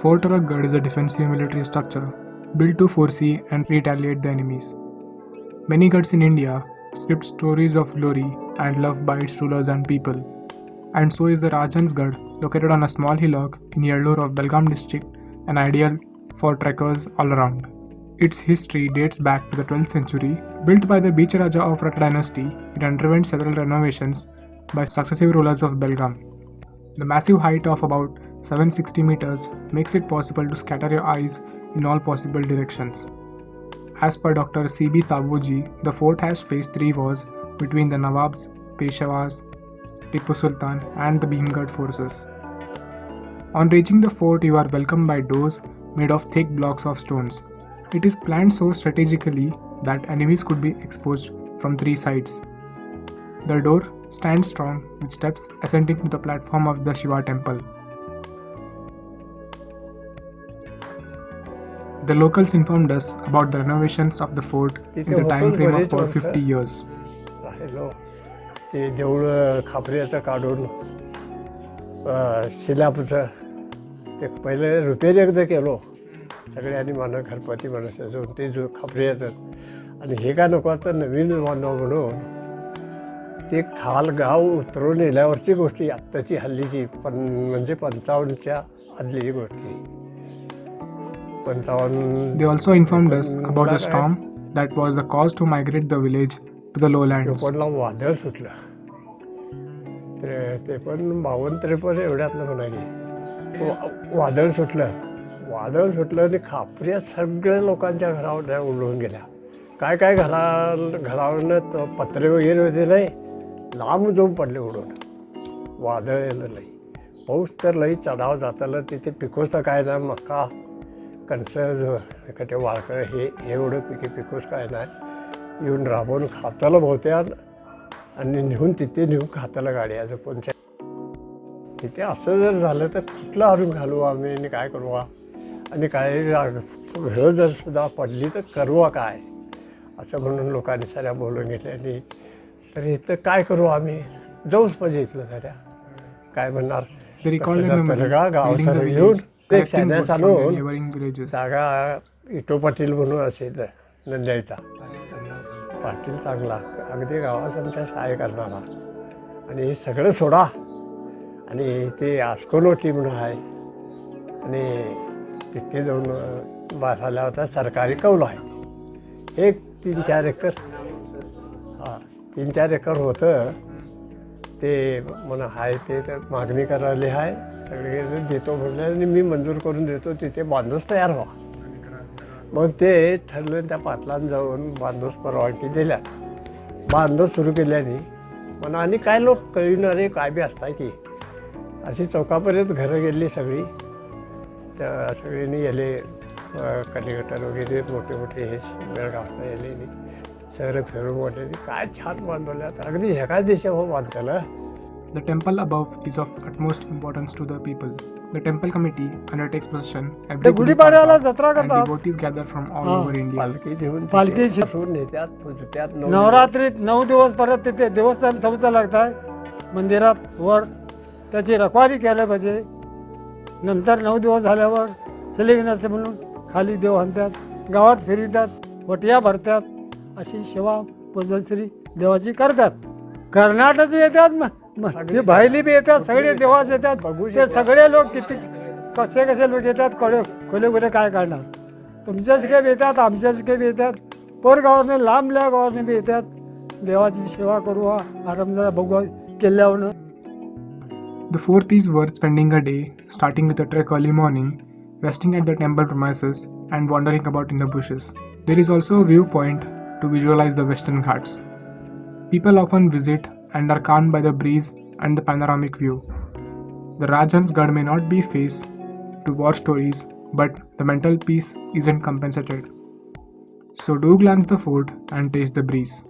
fort or a gard is a defensive military structure built to foresee and retaliate the enemies. Many gards in India script stories of glory and love by its rulers and people, and so is the Rajhansgarh, located on a small hillock in Yellore of Belgaum district, an ideal for trekkers all around. Its history dates back to the 12th century. Built by the Bicharaja of Ratha dynasty, it underwent several renovations by successive rulers of Belgaum. The massive height of about 760 meters makes it possible to scatter your eyes in all possible directions. As per Dr. C.B. Tabuji, the fort has faced 3 wars between the Nawabs, Peshawars, Tipu Sultan, and the Bhimgarh forces. On reaching the fort, you are welcomed by doors made of thick blocks of stones. It is planned so strategically that enemies could be exposed from 3 sides. The door stands strong with steps ascending to the platform of the Shiva temple. The locals informed us about the renovations of the fort in the time frame of about 50 years. राहिलो ते देऊळ खापऱ्याचं काढून शिलापचं ते पहिले repair एकदा केलो सगळ्यांनी म्हणून घरपती म्हणून ते जो खापऱ्याचं आणि हे काय नको आता नवीन बांधावं म्हणून ते खाल गाव उतरून नेल्यावरची गोष्टी आत्ताची हल्लीची म्हणजे 55च्या आदलीची गोष्टी. They also informed us about a storm that was the cause to migrate the village to the lowlands. कोणला वादळ सुटलं ते पण 52-53 एवढ्यातलं म्हणाली वादळ सुटलं आणि खापऱ्या सगळ्या लोकांच्या घरावर उडवून गेल्या. काय घरावरनं पत्रे वगैरे होते नाही लांब जाऊन पडले उडून. वादळ येलं लई पाऊस तर लई चढाव जाताला तिथे पिकोसं काय ना मका कणसं ते वाळकं हे एवढं पिकोस काय नाही येऊन राबवून खाताला बहुत्या आणि तिथे खाताला गाड्या कोणत्या तिथे असं जर झालं तर कुठलं आणून घालू आम्ही आणि काय करू आणि काय घरं जर सुद्धा पडली तर करू काय असं म्हणून लोकांनी साऱ्या बोलून घेतल्या. आणि तर इथं काय करू आम्ही जाऊच पाहिजे इथलं साऱ्या काय म्हणणार गाव सर येऊन ते शाळेत आणून जागा इटो पाटील म्हणून असेल नंद्याचा पाटील चांगला अगदी गावात आमच्या सहाय्य करणारा आणि हे सगळं सोडा आणि ते आस्कोनोटी म्हणून आहे आणि तिथे जाऊन बसायला होता सरकारी कौल आहे एक 3-4 एकर 3-4 एकर होतं ते म्हणा आहे ते तर मागणी करायला आहे सगळे देतो म्हटलं आणि मी मंजूर करून देतो तिथे बांधूस तयार व्हा. मग ते ठरलं त्या पाटलांना जाऊन बांधूस परवानगी दिल्या बांधूस सुरू केल्याने म्हणा आणि काय लोक कळणारे काय बी असता की अशी चौकापर्यंत घरं गेली सगळी त्या सगळ्यांनी गेले कलिगटर वगैरे मोठे हे बेळगावला गेले शहरं फिरून वाटले काय छान बांधवल्यात अगदी एकाच दिशा हो बांधलं. The temple above is of utmost importance to the people. The temple committee undertakes procession every Gudi Padwa and devotees gather from all over India. पालखी घेऊन नेत्यात पूजत्यात. नवरात्रीत 9 दिवस परत तिथे देवस्थान थांबचं लागतंय मंदिरात वर त्याची रखवारी केल्या पाहिजे. नंतर 9 दिवस झाल्यावर सलिगनाचे म्हणून खाली देव आणतात गावात फिरतात वटिया भरतात अशी सेवा पूजनश्री देवाची करतात. कर्नाटकचे येतात हे बाहेरली बी येतात सगळे देवाच येतात ते सगळे लोक किती कसे लोक येतात खोले काय काढणार तुमच्याच काही बी येतात आमच्याच काही बी येतात पोरगावाने लांबल्या गावाने बी येतात देवाची सेवा करू आराम जरा बघू केल्यावर. The fourth is worth spending a day, starting with a trek early morning, resting at the temple premises, and wandering about in the bushes. There is also a viewpoint to visualize the Western Ghats. People often visit and are calmed by the breeze and the panoramic view. The Rajhansgarh may not be face to war stories, but the mental peace isn't compensated. So do glance the fort and taste the breeze.